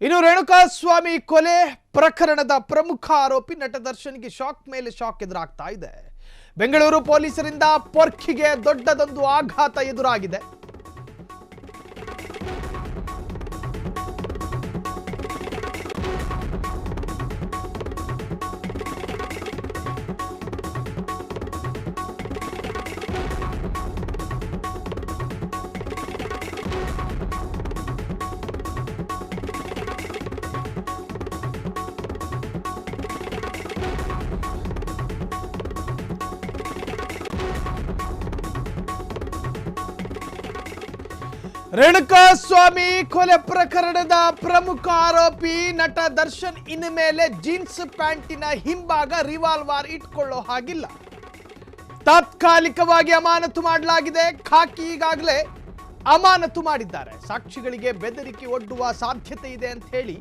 ಇನ್ನು ರೇಣುಕಾಸ್ವಾಮಿ ಕೊಲೆ ಪ್ರಕರಣದ ಪ್ರಮುಖ ಆರೋಪಿ ನಟ ದರ್ಶನ್ಗೆ ಶಾಕ್ ಮೇಲೆ ಶಾಕ್ ಎದುರಾಗ್ತಾ ಇದೆ. ಬೆಂಗಳೂರು ಪೊಲೀಸರಿಂದ ಪೊರ್ಖಿಗೆ ದೊಡ್ಡದೊಂದು ಆಘಾತ ಎದುರಾಗಿದೆ. ರೇಣುಕಾಸ್ವಾಮಿ ಕೊಲೆ ಪ್ರಕರಣದ ಪ್ರಮುಖ ಆರೋಪಿ ನಟ ದರ್ಶನ್ ಇನ್ನು ಮೇಲೆ ಜೀನ್ಸ್ ಪ್ಯಾಂಟಿನ ಹಿಂಭಾಗ ರಿವಾಲ್ವರ್ ಇಟ್ಕೊಳ್ಳೋ ಹಾಗಿಲ್ಲ. ತಾತ್ಕಾಲಿಕವಾಗಿ ಅಮಾನತು ಮಾಡಲಾಗಿದೆ. ಖಾಕಿ ಈಗಾಗಲೇ ಅಮಾನತು ಮಾಡಿದ್ದಾರೆ. ಸಾಕ್ಷಿಗಳಿಗೆ ಬೆದರಿಕೆ ಒಡ್ಡುವ ಸಾಧ್ಯತೆ ಇದೆ ಅಂತ ಹೇಳಿ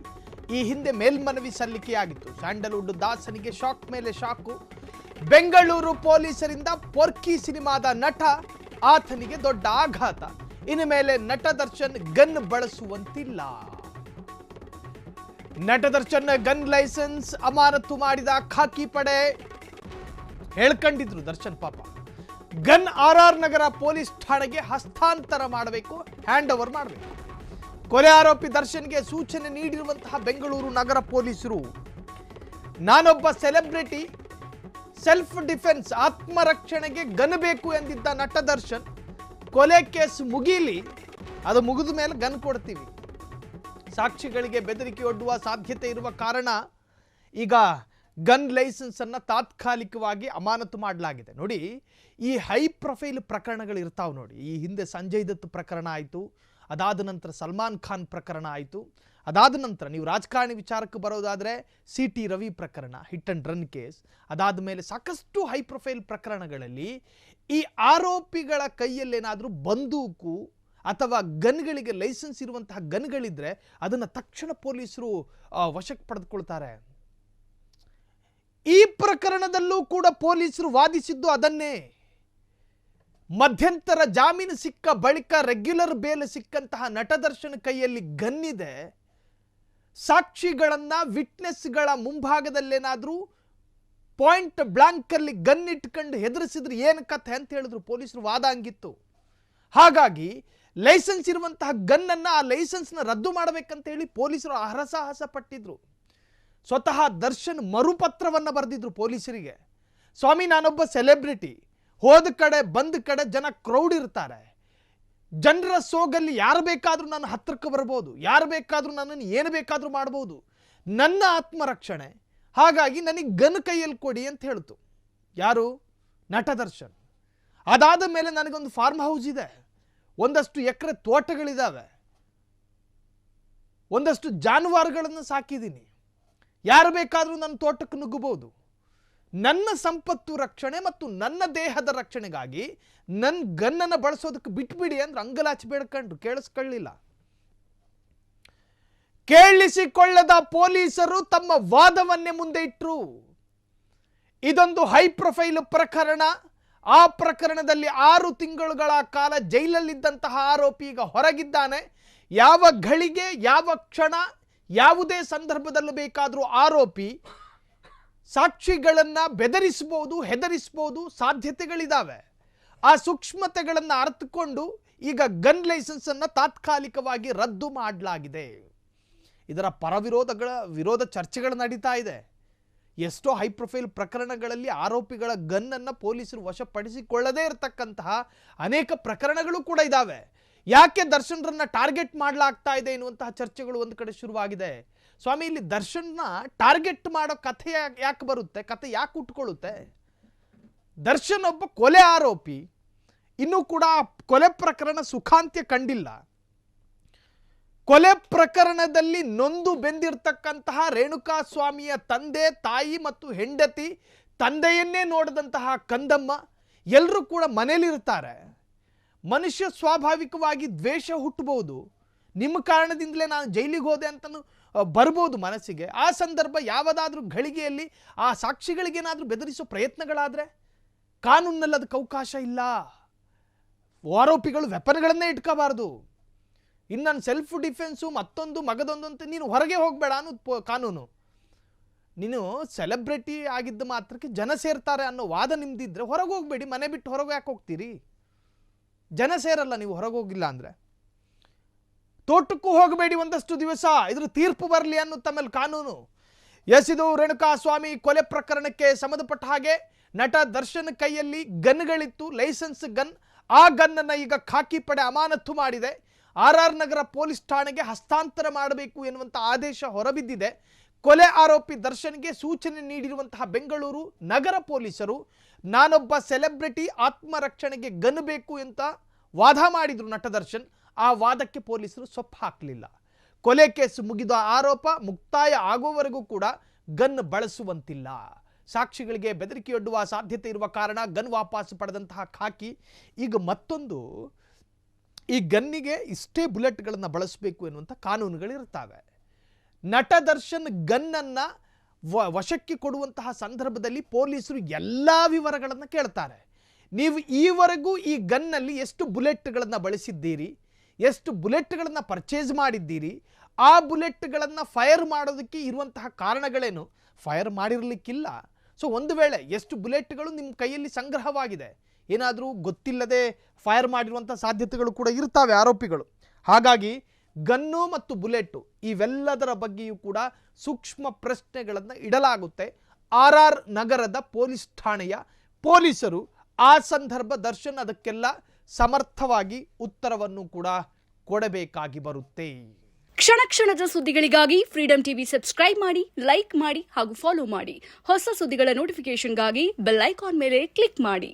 ಈ ಹಿಂದೆ ಮೇಲ್ಮನವಿ ಸಲ್ಲಿಕೆಯಾಗಿತ್ತು. ಸ್ಯಾಂಡಲ್ವುಡ್ ದಾಸನಿಗೆ ಶಾಕ್ ಮೇಲೆ ಶಾಕು. ಬೆಂಗಳೂರು ಪೊಲೀಸರಿಂದ ಪೊರ್ಕಿ ಸಿನಿಮಾದ ನಟ, ಆತನಿಗೆ ದೊಡ್ಡ ಆಘಾತ. ಇನ್ನು ಮೇಲೆ ನಟ ದರ್ಶನ್ ಗನ್ ಬಳಸುವಂತಿಲ್ಲ. ನಟ ದರ್ಶನ್ ಗನ್ ಲೈಸೆನ್ಸ್ ಅಮಾನತು ಮಾಡಿದ ಖಾಕಿ ಪಡೆ ಹೇಳ್ಕೊಂಡಿದ್ರು. ದರ್ಶನ್ ಪಾಪ ಗನ್ ಆರ್ ನಗರ ಪೊಲೀಸ್ ಠಾಣೆಗೆ ಹಸ್ತಾಂತರ ಮಾಡಬೇಕು, ಹ್ಯಾಂಡ್ ಓವರ್ ಮಾಡಬೇಕು. ಕೊಲೆ ಆರೋಪಿ ದರ್ಶನ್ಗೆ ಸೂಚನೆ ನೀಡಿರುವಂತಹ ಬೆಂಗಳೂರು ನಗರ ಪೊಲೀಸರು, ನಾನೊಬ್ಬ ಸೆಲೆಬ್ರಿಟಿ, ಸೆಲ್ಫ್ ಡಿಫೆನ್ಸ್ ಆತ್ಮರಕ್ಷಣೆಗೆ ಗನ್ ಬೇಕು ಎಂದಿದ್ದ ನಟ ದರ್ಶನ್, ಕೊಲೆ ಕೇಸ್ ಮುಗೀಲಿ, ಅದು ಮುಗಿದ ಮೇಲೆ ಗನ್ ಕೊಡ್ತೀವಿ. ಸಾಕ್ಷಿಗಳಿಗೆ ಬೆದರಿಕೆ ಒಡ್ಡುವ ಸಾಧ್ಯತೆ ಇರುವ ಕಾರಣ ಈಗ ಗನ್ ಲೈಸೆನ್ಸ್ ಅನ್ನ ತಾತ್ಕಾಲಿಕವಾಗಿ ಅಮಾನತು ಮಾಡಲಾಗಿದೆ. ನೋಡಿ, ಈ ಹೈ ಪ್ರೊಫೈಲ್ ಪ್ರಕರಣಗಳು ಇರ್ತಾವೆ ನೋಡಿ. ಈ ಹಿಂದೆ ಸಂಜಯ್ ದತ್ ಪ್ರಕರಣ ಆಯಿತು, ಅದಾದ ನಂತರ ಸಲ್ಮಾನ್ ಖಾನ್ ಪ್ರಕರಣ ಆಯಿತು, ಅದಾದ ನಂತರ ನೀವು ರಾಜಕಾರಣಿ ವಿಚಾರಕ್ಕೆ ಬರೋದಾದರೆ CT ರವಿ ಪ್ರಕರಣ, ಹಿಟ್ ಅಂಡ್ ರನ್ ಕೇಸ್, ಅದಾದ ಮೇಲೆ ಸಾಕಷ್ಟು ಹೈ ಪ್ರೊಫೈಲ್ ಪ್ರಕರಣಗಳಲ್ಲಿ ಈ ಆರೋಪಿಗಳ ಕೈಯಲ್ಲೇನಾದರೂ ಬಂದೂಕು ಅಥವಾ ಗನ್ಗಳಿಗೆ ಲೈಸೆನ್ಸ್ ಇರುವಂತಹ ಗನ್ಗಳಿದ್ರೆ ಅದನ್ನು ತಕ್ಷಣ ಪೊಲೀಸರು ವಶಕ್ಕೆ ಪಡೆದುಕೊಳ್ತಾರೆ. ಈ ಪ್ರಕರಣದಲ್ಲೂ ಕೂಡ ಪೊಲೀಸರು ವಾದಿಸಿದ್ದು ಅದನ್ನೇ. ಮಧ್ಯಂತರ ಜಾಮೀನು ಸಿಕ್ಕ ಬಳಿಕ ರೆಗ್ಯುಲರ್ ಬೇಲ್ ಸಿಕ್ಕಂತಹ ನಟ ದರ್ಶನ್ ಕೈಯಲ್ಲಿ ಗನ್ನಿದೆ. ಸಾಕ್ಷಿಗಳನ್ನ, ವಿಟ್ನೆಸ್ಗಳ ಮುಂಭಾಗದಲ್ಲೇನಾದರೂ ಪಾಯಿಂಟ್ ಬ್ಲಾಂಕ್ ಅಲ್ಲಿ ಗನ್ ಇಟ್ಕೊಂಡು ಹೆದರಿಸಿದ್ರೆ ಏನು ಕಥೆ ಅಂತ ಹೇಳಿದ್ರು ಪೊಲೀಸರು. ವಾದ ಹಂಗಿತ್ತು. ಹಾಗಾಗಿ ಲೈಸೆನ್ಸ್ ಇರುವಂತಹ ಗನ್ನನ್ನ, ಆ ಲೈಸೆನ್ಸ್ನ ರದ್ದು ಮಾಡಬೇಕಂತ ಹೇಳಿ ಪೊಲೀಸರು ಹರಸಾಹಸ ಪಟ್ಟಿದ್ರು. ಸ್ವತಃ ದರ್ಶನ್ ಮರುಪತ್ರವನ್ನು ಬರೆದಿದ್ರು ಪೊಲೀಸರಿಗೆ. ಸ್ವಾಮಿ, ನಾನೊಬ್ಬ ಸೆಲೆಬ್ರಿಟಿ, ಹೋದ ಕಡೆ ಬಂದ ಕಡೆ ಜನ ಕ್ರೌಡ್ ಇರ್ತಾರೆ, ಜನರ ಸೋಗಲ್ಲಿ ಯಾರು ಬೇಕಾದರೂ ನನ್ನ ಹತ್ರಕ್ಕೆ ಬರ್ಬೋದು, ಯಾರು ಬೇಕಾದರೂ ನನ್ನನ್ನು ಏನು ಬೇಕಾದರೂ ಮಾಡ್ಬೋದು, ನನ್ನ ಆತ್ಮರಕ್ಷಣೆ, ಹಾಗಾಗಿ ನನಗೆ ಗನ್ ಕೈಯಲ್ಲಿ ಕೊಡಿ ಅಂತ ಹೇಳ್ತು ಯಾರು? ನಟ ದರ್ಶನ್. ಅದಾದ ಮೇಲೆ ನನಗೊಂದು ಫಾರ್ಮ್ ಹೌಸ್ ಇದೆ, ಒಂದಷ್ಟು ಎಕರೆ ತೋಟಗಳಿದ್ದಾವೆ, ಒಂದಷ್ಟು ಜಾನುವಾರುಗಳನ್ನು ಸಾಕಿದ್ದೀನಿ, ಯಾರು ಬೇಕಾದರೂ ನನ್ನ ತೋಟಕ್ಕೆ ನುಗ್ಗಬಹುದು. ನನ್ನ ಸಂಪತ್ತು ರಕ್ಷಣೆ ಮತ್ತು ನನ್ನ ದೇಹದ ರಕ್ಷಣೆಗಾಗಿ ನನ್ನ ಗನ್ನನ್ನು ಬಳಸೋದಕ್ಕೆ ಬಿಟ್ಬಿಡಿ ಅಂದ್ರೆ ಅಂಗಲಾಚಿ ಬೇಡ್ಕೊಂಡ್ರು. ಕೇಳಿಸ್ಕೊಳ್ಳಿಲ್ಲ. ಕೇಳಿಸಿಕೊಳ್ಳದ ಪೊಲೀಸರು ತಮ್ಮ ವಾದವನ್ನೇ ಮುಂದೆ ಇಟ್ಟರು. ಇದೊಂದು ಹೈ ಪ್ರೊಫೈಲ್ ಪ್ರಕರಣ. ಆ ಪ್ರಕರಣದಲ್ಲಿ 6 ತಿಂಗಳುಗಳ ಕಾಲ ಜೈಲಲ್ಲಿದ್ದಂತಹ ಆರೋಪಿ ಈಗ ಹೊರಗಿದ್ದಾನೆ. ಯಾವ ಘಳಿಗೆ, ಯಾವ ಕ್ಷಣ, ಯಾವುದೇ ಸಂದರ್ಭದಲ್ಲೂ ಬೇಕಾದರೂ ಆರೋಪಿ ಸಾಕ್ಷಿಗಳನ್ನು ಬೆದರಿಸಬಹುದು, ಹೆದರಿಸಬಹುದು, ಸಾಧ್ಯತೆಗಳಿದ್ದಾವೆ. ಆ ಸೂಕ್ಷ್ಮತೆಗಳನ್ನು ಅರ್ಥಕೊಂಡು ಈಗ ಗನ್ ಲೈಸೆನ್ಸ್ ಅನ್ನು ತಾತ್ಕಾಲಿಕವಾಗಿ ರದ್ದು ಮಾಡಲಾಗಿದೆ. ಇದರ ವಿರೋಧ ಚರ್ಚೆಗಳು ನಡೀತಾ ಇದೆ. ಎಷ್ಟೋ ಹೈ ಪ್ರೊಫೈಲ್ ಪ್ರಕರಣಗಳಲ್ಲಿ ಆರೋಪಿಗಳ ಗನ್ನನ್ನು ಪೊಲೀಸರು ವಶಪಡಿಸಿಕೊಳ್ಳದೇ ಇರತಕ್ಕಂತಹ ಅನೇಕ ಪ್ರಕರಣಗಳು ಕೂಡ ಇದ್ದಾವೆ. ಯಾಕೆ ದರ್ಶನ್ರನ್ನ ಟಾರ್ಗೆಟ್ ಮಾಡಲಾಗ್ತಾ ಇದೆ ಎನ್ನುವಂತಹ ಚರ್ಚೆಗಳು ಒಂದು ಕಡೆ ಶುರುವಾಗಿದೆ. ಸ್ವಾಮಿ, ಇಲ್ಲಿ ದರ್ಶನ್ನ ಟಾರ್ಗೆಟ್ ಮಾಡೋ ಕಥೆ ಯಾಕೆ ಬರುತ್ತೆ? ಕಥೆ ಯಾಕೆ ಹುಟ್ಕೊಳ್ಳುತ್ತೆ? ದರ್ಶನ್ ಒಬ್ಬ ಕೊಲೆ ಆರೋಪಿ. ಇನ್ನೂ ಕೂಡ ಕೊಲೆ ಪ್ರಕರಣ ಸುಖಾಂತ್ಯ ಕಂಡಿಲ್ಲ. ಕೊಲೆ ಪ್ರಕರಣದಲ್ಲಿ ನೊಂದು ಬೆಂದಿರ್ತಕ್ಕಂತಹ ರೇಣುಕಾಸ್ವಾಮಿಯ ತಂದೆ, ತಾಯಿ ಮತ್ತು ಹೆಂಡತಿ, ತಂದೆಯನ್ನೇ ನೋಡಿದಂತಹ ಕಂದಮ್ಮ ಎಲ್ಲರೂ ಕೂಡ ಮನೇಲಿರ್ತಾರೆ. ಮನುಷ್ಯ ಸ್ವಾಭಾವಿಕವಾಗಿ ದ್ವೇಷ ಹುಟ್ಟಬಹುದು. ನಿಮ್ಮ ಕಾರಣದಿಂದಲೇ ನಾನು ಜೈಲಿಗೆ ಹೋದೆ ಅಂತಲೂ ಬರ್ಬೋದು ಮನಸ್ಸಿಗೆ. ಆ ಸಂದರ್ಭ ಯಾವುದಾದ್ರೂ ಘಳಿಗೆಯಲ್ಲಿ ಆ ಸಾಕ್ಷಿಗಳಿಗೇನಾದರೂ ಬೆದರಿಸೋ ಪ್ರಯತ್ನಗಳಾದರೆ ಕಾನೂನಿನಲ್ಲಿ ಅದಕ್ಕೆ ಅವಕಾಶ ಇಲ್ಲ. ಆರೋಪಿಗಳು ವೆಪನ್ಗಳನ್ನೇ ಇಟ್ಕೋಬಾರ್ದು. ಇನ್ನೊಂದು ಸೆಲ್ಫ್ ಡಿಫೆನ್ಸು ಮತ್ತೊಂದು ಮಗದೊಂದು ಅಂತ ನೀನು ಹೊರಗೆ ಹೋಗಬೇಡ ಅನ್ನೋದು ಕಾನೂನು. ನೀನು ಸೆಲೆಬ್ರಿಟಿ ಆಗಿದ್ದ ಮಾತ್ರಕ್ಕೆ ಜನ ಸೇರ್ತಾರೆ ಅನ್ನೋ ವಾದ ನಿಮ್ದಿದ್ರೆ ಹೊರಗೆ ಹೋಗಬೇಡಿ, ಮನೆ ಬಿಟ್ಟು ಹೊರಗೆ ಯಾಕೆ ಹೋಗ್ತೀರಿ? ಜನ ಸೇರಲ್ಲ ನೀವು ಹೊರಗೆ ಹೋಗಿಲ್ಲ ಅಂದರೆ. ತೋಟಕ್ಕೂ ಹೋಗಬೇಡಿ ಒಂದಷ್ಟು ದಿವಸ, ಇದ್ರ ತೀರ್ಪು ಬರಲಿ ಅನ್ನೋ ತಮ್ಮಲ್ಲಿ ಕಾನೂನು. ಎಸ್, ಇದು ರೇಣುಕಾಸ್ವಾಮಿ ಕೊಲೆ ಪ್ರಕರಣಕ್ಕೆ ಸಂಬಂಧಪಟ್ಟ ಹಾಗೆ ನಟ ದರ್ಶನ್ ಕೈಯಲ್ಲಿ ಗನ್ಗಳಿತ್ತು, ಲೈಸೆನ್ಸ್ ಗನ್. ಆ ಗನ್ನನ್ನು ಈಗ ಖಾಕಿ ಪಡೆ ಅಮಾನತು ಮಾಡಿದೆ. RR ನಗರ ಪೊಲೀಸ್ ಠಾಣೆಗೆ ಹಸ್ತಾಂತರ ಮಾಡಬೇಕು ಎನ್ನುವಂಥ ಆದೇಶ ಹೊರಬಿದ್ದಿದೆ. ಕೊಲೆ ಆರೋಪಿ ದರ್ಶನ್ಗೆ ಸೂಚನೆ ನೀಡಿರುವಂತಹ ಬೆಂಗಳೂರು ನಗರ ಪೊಲೀಸರು ನಾನೊಬ್ಬ ಸೆಲೆಬ್ರಿಟಿ, ಆತ್ಮರಕ್ಷಣೆಗೆ ಗನ್ ಬೇಕು ಅಂತ ವಾದ ಮಾಡಿದ್ರು ನಟ ದರ್ಶನ್. ಆ ವಾದಕ್ಕೆ ಪೊಲೀಸರು ಸೊಪ್ಪು ಹಾಕಲಿಲ್ಲ. ಕೊಲೆ ಕೇಸ್ ಮುಗಿದ ಆರೋಪ ಮುಕ್ತಾಯ ಆಗುವವರೆಗೂ ಕೂಡ ಗನ್ ಬಳಸುವಂತಿಲ್ಲ. ಸಾಕ್ಷಿಗಳಿಗೆ ಬೆದರಿಕೆಯೊಡ್ಡುವ ಸಾಧ್ಯತೆ ಇರುವ ಕಾರಣ ಗನ್ ವಾಪಸ್ ಪಡೆದಂತಹ ಖಾಕಿ ಈಗ ಮತ್ತೊಂದು, ಈ ಗನ್ನಿಗೆ ಇಷ್ಟೇ ಬುಲೆಟ್ಗಳನ್ನು ಬಳಸಬೇಕು ಎನ್ನುವಂಥ ಕಾನೂನುಗಳಿರ್ತವೆ. ನಟ ದರ್ಶನ್ ಗನ್ನನ್ನು ವಶಕ್ಕೆ ಕೊಡುವಂತಹ ಸಂದರ್ಭದಲ್ಲಿ ಪೊಲೀಸರು ಎಲ್ಲ ವಿವರಗಳನ್ನು ಕೇಳ್ತಾರೆ. ನೀವು ಈವರೆಗೂ ಈ ಗನ್ನಲ್ಲಿ ಎಷ್ಟು ಬುಲೆಟ್ಗಳನ್ನು ಬಳಸಿದ್ದೀರಿ, ಎಷ್ಟು ಬುಲೆಟ್ಗಳನ್ನು ಪರ್ಚೇಸ್ ಮಾಡಿದ್ದೀರಿ, ಆ ಬುಲೆಟ್ಗಳನ್ನು ಫೈರ್ ಮಾಡೋದಕ್ಕೆ ಇರುವಂತಹ ಕಾರಣಗಳೇನು, ಫೈರ್ ಮಾಡಿರಲಿಕ್ಕಿಲ್ಲ. ಸೊ ಒಂದು ವೇಳೆ ಎಷ್ಟು ಬುಲೆಟ್ಗಳು ನಿಮ್ಮ ಕೈಯಲ್ಲಿ ಸಂಗ್ರಹವಾಗಿದೆ, ಏನಾದರೂ ಗೊತ್ತಿಲ್ಲದೆ ಫೈರ್ ಮಾಡಿರುವಂಥ ಸಾಧ್ಯತೆಗಳು ಕೂಡ ಇರ್ತವೆ ಆರೋಪಿಗಳು. ಹಾಗಾಗಿ ಗನ್ನು ಮತ್ತು ಬುಲೆಟ್ಟು ಇವೆಲ್ಲದರ ಬಗ್ಗೆಯೂ ಕೂಡ ಸೂಕ್ಷ್ಮ ಪ್ರಶ್ನೆಗಳನ್ನು ಇಡಲಾಗುತ್ತೆ. RR ನಗರದ ಪೊಲೀಸ್ ಠಾಣೆಯ ಪೊಲೀಸರು ಆ ಸಂದರ್ಭ ದರ್ಶನ್ ಅದಕ್ಕೆಲ್ಲ ಸಮರ್ಥವಾಗಿ ಉತ್ತರವನ್ನು ಕೂಡ ಕೊಡಬೇಕಾಗಿ ಬರುತ್ತೆ. ಕ್ಷಣ ಕ್ಷಣದ ಸುದ್ದಿಗಳಿಗಾಗಿ ಫ್ರೀಡಂ ಟಿವಿ ಸಬ್ಸ್ಕ್ರೈಬ್ ಮಾಡಿ, ಲೈಕ್ ಮಾಡಿ ಹಾಗೂ ಫಾಲೋ ಮಾಡಿ. ಹೊಸ ಸುದ್ದಿಗಳ ನೋಟಿಫಿಕೇಶನ್ಗಾಗಿ ಬೆಲ್ ಐಕಾನ್ ಮೇಲೆ ಕ್ಲಿಕ್ ಮಾಡಿ.